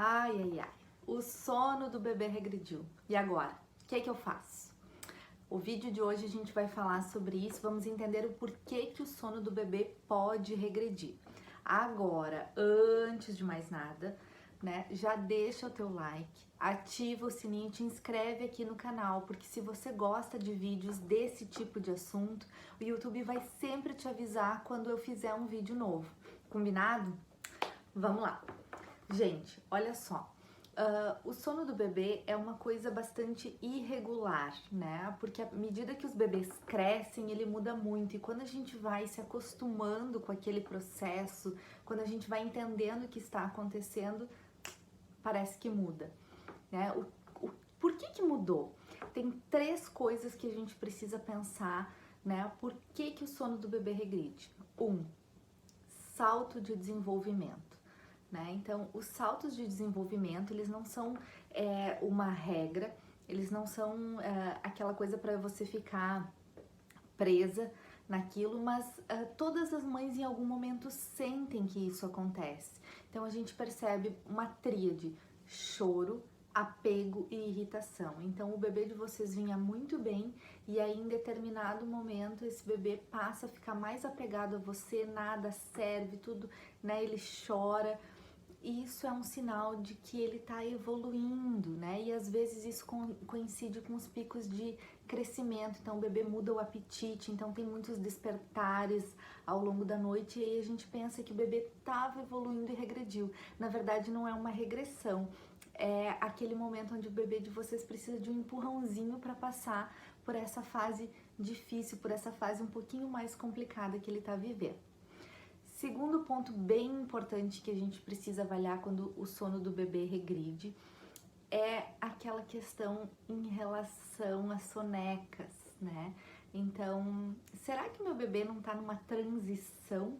Ai, ai, ai. O sono do bebê regrediu. E agora? O que é que eu faço? O vídeo de hoje a gente vai falar sobre isso, vamos entender o porquê que o sono do bebê pode regredir. Agora, antes de mais nada, né, já deixa o teu like, ativa o sininho, te inscreve aqui no canal, porque se você gosta de vídeos desse tipo de assunto, o YouTube vai sempre te avisar quando eu fizer um vídeo novo. Combinado? Vamos lá. Gente, olha só, o sono do bebê é uma coisa bastante irregular, né? Porque à medida que os bebês crescem, ele muda muito. E quando a gente vai se acostumando com aquele processo, quando a gente vai entendendo o que está acontecendo, parece que muda, né? Por que mudou? Tem três coisas que a gente precisa pensar, né? Por que o sono do bebê regride? Salto de desenvolvimento. Né? Então, os saltos de desenvolvimento, eles não são uma regra, eles não são aquela coisa para você ficar presa naquilo, mas todas as mães em algum momento sentem que isso acontece. Então, a gente percebe uma tríade: choro, apego e irritação. Então, o bebê de vocês vinha muito bem e aí em determinado momento esse bebê passa a ficar mais apegado a você, nada serve, tudo, né? Ele chora. Isso é um sinal de que ele está evoluindo, né? E às vezes isso coincide com os picos de crescimento, então o bebê muda o apetite, então tem muitos despertares ao longo da noite e aí a gente pensa que o bebê estava evoluindo e regrediu. Na verdade, não é uma regressão, é aquele momento onde o bebê de vocês precisa de um empurrãozinho para passar por essa fase difícil, por essa fase um pouquinho mais complicada que ele está vivendo. Segundo ponto bem importante que a gente precisa avaliar quando o sono do bebê regride é aquela questão em relação às sonecas, né? Então, será que meu bebê não tá numa transição,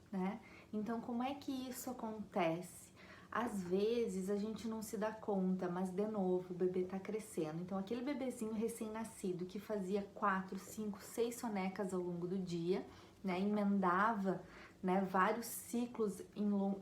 né? Então, como é que isso acontece? Às vezes a gente não se dá conta, mas de novo, o bebê tá crescendo. Então, aquele bebezinho recém-nascido que fazia 4, 5, 6 sonecas ao longo do dia, né? Emendava, né, vários ciclos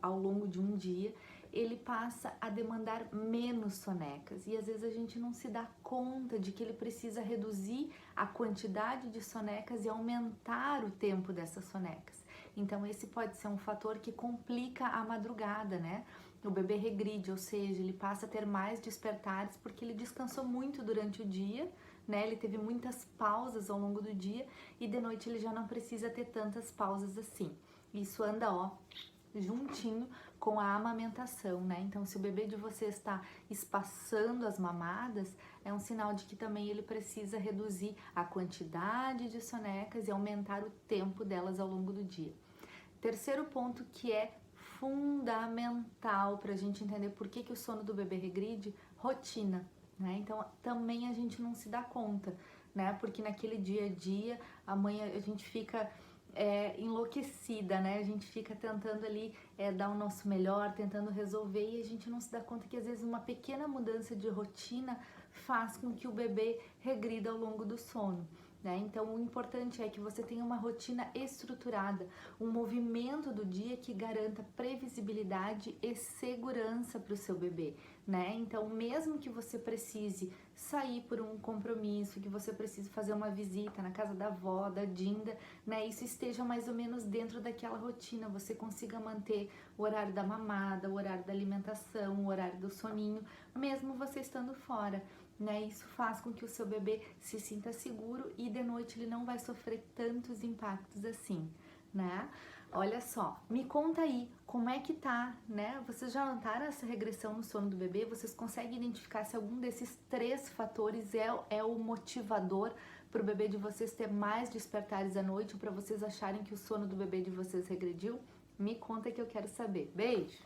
ao longo de um dia, ele passa a demandar menos sonecas e às vezes a gente não se dá conta de que ele precisa reduzir a quantidade de sonecas e aumentar o tempo dessas sonecas. Então esse pode ser um fator que complica a madrugada, né? O bebê regride, ou seja, ele passa a ter mais despertares porque ele descansou muito durante o dia, né? Ele teve muitas pausas ao longo do dia e de noite ele já não precisa ter tantas pausas assim. Isso anda, ó, juntinho com a amamentação, né? Então, se o bebê de você está espaçando as mamadas, é um sinal de que também ele precisa reduzir a quantidade de sonecas e aumentar o tempo delas ao longo do dia. Terceiro ponto que é fundamental para a gente entender por que o sono do bebê regride: rotina, né? Então, também a gente não se dá conta, né? Porque naquele dia a dia, a gente fica enlouquecida, né? A gente fica tentando ali dar o nosso melhor, tentando resolver e a gente não se dá conta que às vezes uma pequena mudança de rotina faz com que o bebê regrida ao longo do sono, né? Então o importante é que você tenha uma rotina estruturada, um movimento do dia que garanta previsibilidade e segurança para o seu bebê, né? Então mesmo que você precise sair por um compromisso, que você precise fazer uma visita na casa da avó, da Dinda, né? Isso esteja mais ou menos dentro daquela rotina, você consiga manter o horário da mamada, o horário da alimentação, o horário do soninho, mesmo você estando fora, né? Isso faz com que o seu bebê se sinta seguro e de noite ele não vai sofrer tantos impactos assim, né? Olha só, me conta aí, como é que tá, né? Vocês já notaram essa regressão no sono do bebê? Vocês conseguem identificar se algum desses três fatores é o motivador para o bebê de vocês ter mais despertares à noite ou para vocês acharem que o sono do bebê de vocês regrediu? Me conta que eu quero saber. Beijo!